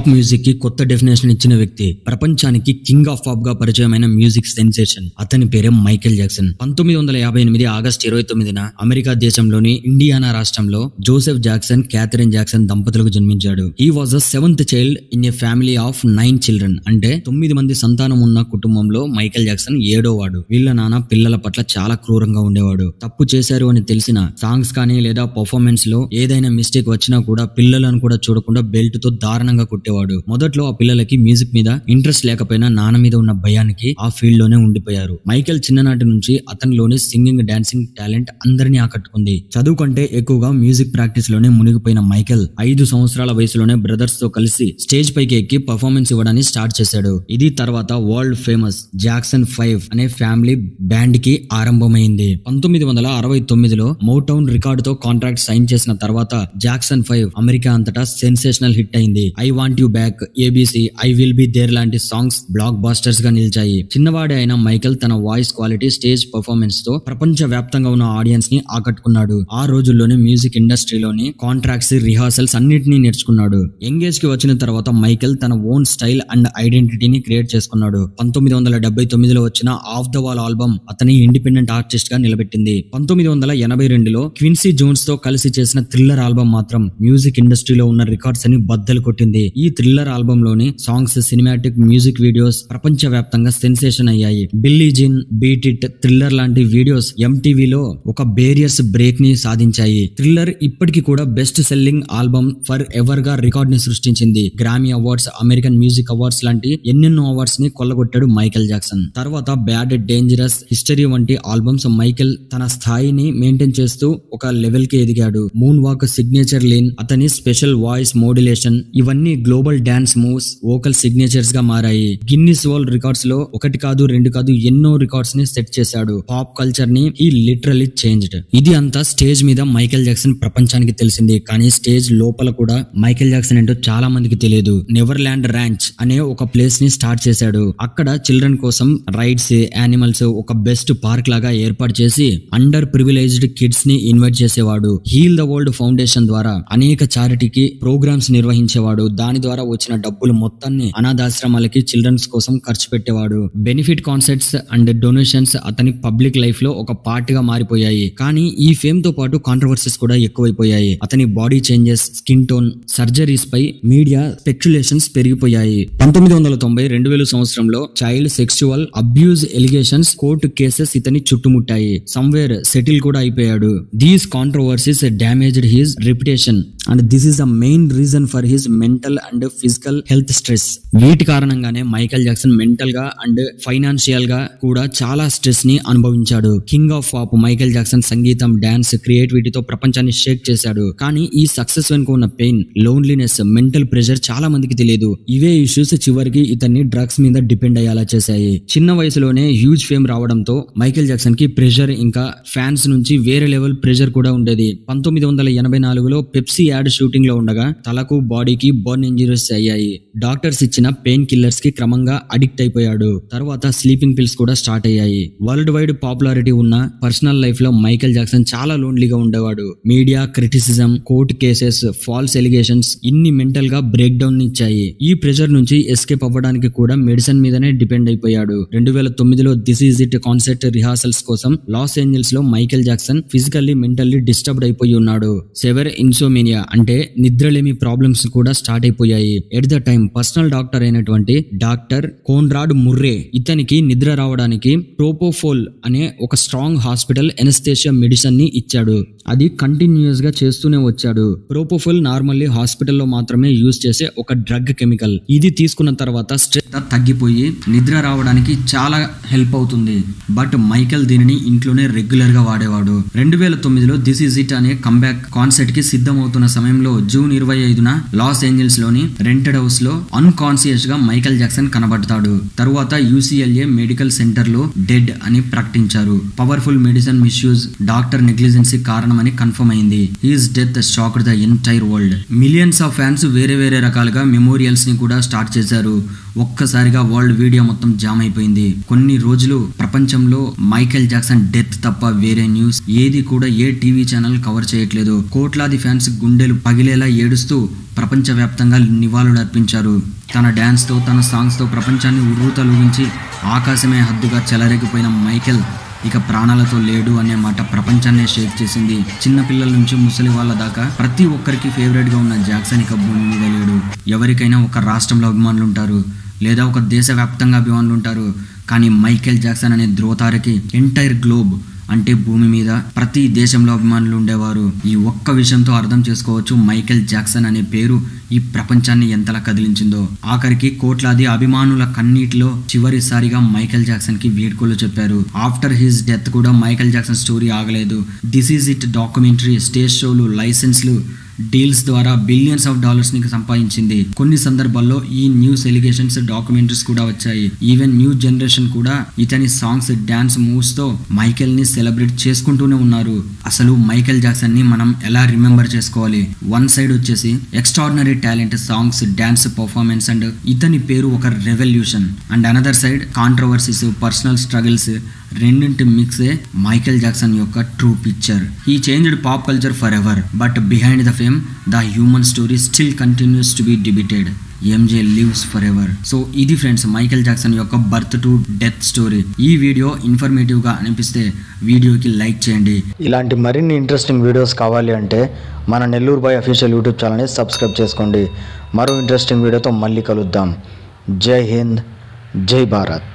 Pop music కి కొత్త definition ఇచ్చిన వ్యక్తి, ప్రపంచానికి కింగ్ ఆఫ్ పాప్ గా పరిచయమైన మ్యూజిక్ సెన్సేషన్. అతని పేరే మైకేల్ జాక్సన్. 1958 ఆగస్టు 29న అమెరికా దేశంలోని ఇండియానా రాష్ట్రంలో జోసెఫ్ జాక్సన్, క్యాథరిన్ జాక్సన్ దంపతులకు జన్మించాడు. He was the 7th child in a family of 9 children. అంటే 9 మంది సంతానం ఉన్న కుటుంబంలో మైకేల్ జాక్సన్ 7వ వాడు. వీళ్ళ నాన్న పిల్లల పట్ల చాలా క్రూరంగా ఉండేవాడు. తప్పు చేశారు అని తెలిసిన సాంగ్స్ కానీ లేదా పర్ఫార్మెన్స్ లో ఏదైనా మిస్టేక్ వచ్చినా కూడా పిల్లలను కూడా చూడకుండా బెల్ట్ తో దారుణంగా కొట్టేవాడు. మొదట్లో ఆ పిల్లలకి మ్యూజిక్ మీద ఇంట్రెస్ట్ లేకపోయినా నాన్న మీద ఉన్న భయానికి ఆ ఫీల్డ్ లోనే ఉండిపోయారు. మైకేల్ చిన్ననాటి నుంచి అతనిలోని సింగింగ్, డాన్సింగ్ టాలెంట్ అందరినీ ఆకట్టుకుంది. చదువు కంటే ఎక్కువగా మ్యూజిక్ ప్రాక్టీస్ లోనే మునిగిపోయిన మైకేల్ 5 సంవత్సరాల వయసులోనే బ్రదర్స్ తో కలిసి స్టేజ్ పైకి ఎక్కి పర్ఫార్మెన్స్ ఇవ్వడాన్ని స్టార్ట్ చేశాడు. ఇది తర్వాత వరల్డ్ ఫేమస్ జాక్సన్ 5 అనే ఫ్యామిలీ బ్యాండ్ కి ఆరంభమైంది. 1969లో మౌటౌన్ రికార్డ్ తో కాంట్రాక్ట్ సైన్ చేసిన తర్వాత జాక్సన్ 5 అమెరికా అంతటా సెన్సేషనల్ హిట్ అయింది. I want you back, ABC, I will be there లాంటి సాంగ్స్ బ్లాక్ బాస్టర్స్ గా నిలిచాయి. చిన్నవాడే అయిన మైకేల్ తన వాయిస్ క్వాలిటీ, స్టేజ్ పర్ఫార్మెన్స్ తో ప్రపంచ వ్యాప్తంగా ఉన్న ఆడియన్స్ ని ఆకట్టుకున్నాడు. ఆ రోజుల్లోనే మ్యూజిక్ ఇండస్ట్రీలోని కాంట్రాక్ట్స్, రిహార్సల్స్ అన్నిటినీ నేర్చుకున్నాడు. యంగేజ్ కి వచ్చిన తర్వాత మైకేల్ తన ఓన్ స్టైల్ అండ్ ఐడెంటిటీని క్రియేట్ చేసుకున్నాడు. 1979లో వచ్చిన ఆఫ్ ద వాల్ ఆల్బమ్ అతని ఇండిపెండెంట్ ఆర్టిస్ట్ గా నిలబెట్టింది. 1982లో క్విన్సీ జోన్స్ తో కలిసి చేసిన థ్రిల్లర్ ఆల్బమ్ మాత్రం మ్యూజిక్ ఇండస్ట్రీలో ఉన్న రికార్డ్స్ అని బద్దలు కొట్టింది. ఈ థ్రిల్లర్ ఆల్బమ్ లోని సాంగ్స్, సినిమాటిక్ మ్యూజిక్ వీడియోస్ ప్రపంచ వ్యాప్తంగా సెన్సేషన్ అయ్యాయి. Billie Jean, beat it, thriller లాంటి వీడియోస్ ఎంటీవీలో ఒక బేరియర్స్ బ్రేక్ ని సాధించాయి. థ్రిల్లర్ ఇప్పటికీ కూడా best selling album for ever గా రికార్డ్ ని సృష్టించింది. గ్రామీ అవార్డ్స్, అమెరికన్ మ్యూజిక్ అవార్డ్స్ లాంటి ఎన్నెన్నో అవార్డ్స్ ని కొల్లగొట్టాడు మైకేల్ జాక్సన్. తర్వాత బ్యాడ్, డేంజరస్, హిస్టరీ వంటి ఆల్బమ్స్ మైకేల్ తన స్థాయిని మెయింటైన్ చేస్తూ ఒక లెవెల్ కి ఎదిగాడు. మూన్ వాక్, సిగ్నేచర్ లీన్, అతని స్పెషల్ వాయిస్ మోడ్యులేషన్ ఇవన్నీ global dance moves, vocal signatures గా మారాయి. గిన్నిస్ వరల్డ్ రికార్డ్స్ లో 1 కాదు 2 కాదు ఎన్నో రికార్డ్స్ ని సెట్ చేశాడు. పాప్ కల్చర్ ని ఈ లిటరల్లీ చేంజ్డ్. ఇది అంతా స్టేజ్ మీద మైకేల్ జాక్సన్ ప్రపంచానికి తెలిసింది. కానీ స్టేజ్ లోపల కూడా మైకేల్ జాక్సన్ ఏంటో చాలా మందికి తెలియదు. నెవర్లాండ్ ర్యాంచ్ అనే ఒక ప్లేస్ ని స్టార్ట్ చేశాడు. అక్కడ చిల్డ్రన్ కోసం రైడ్స్, యానిమల్స్, ఒక బెస్ట్ పార్క్ లాగా ఏర్పాటు చేసి అండర్ ప్రివిలేజ్డ్ కిడ్స్ ని ఇన్వైట్ చేసేవాడు. హీల్ ద వరల్డ్ ఫౌండేషన్ ద్వారా అనేక చారిటీకి ప్రోగ్రామ్స్ నిర్వహించేవాడు. దాని ద్వారా వచ్చిన డబ్బులు మొత్తాన్ని అనాథాశ్రమాలకి, చిల్డ్రన్స్ కోసం ఖర్చు పెట్టేవాడు. బెనిఫిట్ కాన్సర్ట్స్ అండ్ డొనేషన్స్ అతని పబ్లిక్ లైఫ్ లో ఒక పార్ట్ గా మారిపోయాయి. కానీ ఈ ఫేమ్ తో పాటు కాంట్రవర్సీస్ కూడా ఎక్కువైపోయాయి. అతని body changes, skin tone, surgeries పై మీడియా స్పెక్యులేషన్స్ పెరిగిపోయాయి. 1990 2000 సంవత్సరంలో child sexual abuse allegations, court cases ఇతని చుట్టుముట్టాయి. సమ్వేర్ సెటిల్ కూడా అయిపోయాడు. These controversies damaged his reputation and this is the main reason for his mental and physical health stress. వీటి కారణంగానే Michael Jackson mental గా and financial గా కూడా చాలా స్ట్రెస్ ని అనుభవించాడు. King of pop Michael Jackson సంగీతం, డాన్స్, క్రియేటివిటీతో ప్రపంచాన్ని షేక్ చేశాడు. కానీ ఈ సక్సెస్ వెనుక ఉన్న పెయిన్, లోన్లీనెస్, మెంటల్ ప్రెషర్ చాలా మందికి తెలియదు. ఇవే ఇష్యూస్ చివరికి ఇతన్ని డ్రగ్స్ మీద డిపెండ్ అయ్యేలా చేశాయి. చిన్న వయసులోనే హ్యూజ్ ఫేమ్ రావడంతో మైకేల్ జాక్సన్ కి ప్రెషర్, ఇంకా ఫ్యాన్స్ నుంచి వేరే లెవెల్ ప్రెషర్ కూడా ఉండేది. 1984లో పెప్సీ యాడ్ షూటింగ్ లో ఉండగా తలకు, బాడీకి బర్న్ ఇంజరీస్ అయ్యాయి. డాక్టర్స్ ఇచ్చిన పెయిన్ కిల్లర్స్ కి క్రమంగా అడిక్ట్ అయిపోయాడు. తర్వాత స్లీపింగ్ పిల్స్ కూడా స్టార్ట్ అయ్యాయి. వరల్డ్ వైడ్ పాపులారిటీ ఉన్న పర్సనల్ లైఫ్ లో మైకేల్ జాక్సన్ చాలా లోన్లీగా ఉండేవాడు. Media criticism, court cases, false allegations ఇన్ని మెంటల్ గా బ్రేక్ డౌన్ ఇచ్చాయి. ఈ ప్రెషర్ నుంచి ఎస్కేప్ అవ్వడానికి కూడా మెడిసిన్ మీదనే డిపెండ్ అయిపోయాడు. 2009లో this is it concert rehearsals కోసం లాస్ ఏంజల్స్ లో Michael Jackson physically, mentally disturbed అయిపోయి ఉన్నాడు. సెవెర్ ఇన్సోమినియా అంటే నిద్రలేమి ప్రాబ్లమ్స్ కూడా స్టార్ట్ అయిపోయాయి. At the time personal doctor అయినటువంటి డాక్టర్ కోన్రాడ్ ముర్రే ఇతనికి నిద్ర రావడానికి ప్రోపోఫోల్ అనే ఒక స్ట్రాంగ్ హాస్పిటల్ ఎనస్థేషియా మెడిసిన్ ని ఇచ్చాడు. అది కంటిన్యూస్ గా చేస్తూనే వచ్చాడు. ప్రోపోఫోల్ నార్మల్లీ హాస్పిటల్లో మాత్రమే యూజ్ చేసే ఒక డ్రగ్ కెమికల్. ఇది తీసుకున్న తర్వాత స్ట్రెస్ తగ్గిపోయి నిద్ర రావడానికి చాలా హెల్ప్ అవుతుంది. బట్ మైకేల్ దీనిని ఇంట్లోనే రెగ్యులర్ గా వాడేవాడు. 2009లో దిస్ ఈజ్ ఇట్ అనే కంబ్యాక్ కాన్సర్ట్ కి సిద్ధమవుతున్న సమయంలో జూన్ 25న లాస్ ఏంజల్స్ లోని రెంటెడ్ హౌస్ లో అన్కాన్షియస్ గా మైకేల్ జాక్సన్ కనబడతాడు. తరువాత UCLA మెడికల్ సెంటర్ లో డెడ్ అని ప్రకటించారు. Powerful medicine misuse, doctor negligence కారణమని కన్ఫర్మ్ అయింది. His death shocked the entire world. Millions of fans వేరే వేరే రకాలుగా మెమోరియల్స్ ని కూడా స్టార్ట్ చేశారు. ఒక్కసారిగా వరల్డ్ వీడియో మొత్తం జామ్ అయిపోయింది. కొన్ని రోజులు ప్రపంచంలో మైకేల్ జాక్సన్ డెత్ తప్ప వేరే న్యూస్ ఏది కూడా ఏ టీవీ ఛానల్ కవర్ చేయట్లేదు. కోట్లాది ఫ్యాన్స్ గుండెలు పగిలేలా ఏడుస్తూ ప్రపంచవ్యాప్తంగా నివాళులు అర్పించారు. తన డ్యాన్స్తో తన సాంగ్స్తో ప్రపంచాన్ని ఉర్రూతలూగించి ఆకాశమే హద్దుగా చెలరేగిపోయిన మైకేల్ ఇక ప్రాణాలతో లేడు అనే మాట ప్రపంచాన్నే షేక్ చేసింది. చిన్నపిల్లల నుంచి ముసలి వాళ్ళ దాకా ప్రతి ఒక్కరికి ఫేవరెట్గా ఉన్న జాక్సన్ ఇక భూమి మీద లేడు. ఎవరికైనా ఒక రాష్ట్రంలో అభిమానులు ఉంటారు, లేదా ఒక దేశవ్యాప్తంగా అభిమానులు ఉంటారు. కానీ మైకేల్ జాక్సన్ అనే ధ్రువతారకి ఎంటైర్ గ్లోబ్ అంటే భూమి మీద ప్రతి దేశంలో అభిమానులు ఉండేవారు. ఈ ఒక్క విషయంతో అర్థం చేసుకోవచ్చు మైకేల్ జాక్సన్ అనే పేరు ఈ ప్రపంచాన్ని ఎంతలా కదిలించిందో. ఆఖరికి కోట్లాది అభిమానుల కన్నీటిలో చివరిసారిగా మైకేల్ జాక్సన్ కి వీడ్కోలు చెప్పారు. ఆఫ్టర్ హిస్ డెత్ కూడా మైకేల్ జాక్సన్ స్టోరీ ఆగలేదు. This is it documentary, stage షోలు, లైసెన్స్లు, డీల్స్ ద్వారా బిలియన్స్ ఆఫ్ డాలర్స్ ని సంపాదించింది. కొన్ని సందర్భాల్లో ఈ న్యూస్ ఎలిగేషన్స్ డాక్యుమెంటరీస్ కూడా వచ్చాయి. ఈవెన్ న్యూ జనరేషన్ కూడా ఇతని సాంగ్స్, డాన్స్ మూవ్స్ తో మైకేల్ ని సెలబ్రేట్ చేసుకుంటూనే ఉన్నారు. అసలు మైకేల్ జాక్సన్ ని మనం ఎలా రిమెంబర్ చేసుకోవాలి? వన్ సైడ్ వచ్చేసి extraordinary talent, songs, dance performance and ఇతని పేరు ఒక revolution. And another side controversies, personal struggles రెండింటి మిక్సే మైకేల్ జాక్సన్ యొక్క true picture. He changed pop culture for ever, but behind the fame the human story still continues to be debated. MJ lives for ever. So ఇది friends Michael Jackson యొక్క birth to death story. ఈ video informative గా అనిపిస్తే వీడియోకి like చేయండి. ఇలాంటి మరిన్ని interesting videos కావాలి అంటే మన నెల్లూరు బాయ్ అఫీషియల్ యూట్యూబ్ ఛానల్ని సబ్స్క్రైబ్ చేసుకోండి. మరో ఇంట్రెస్టింగ్ వీడియోతో మళ్ళీ కలుద్దాం. జై హింద్, జై భారత్.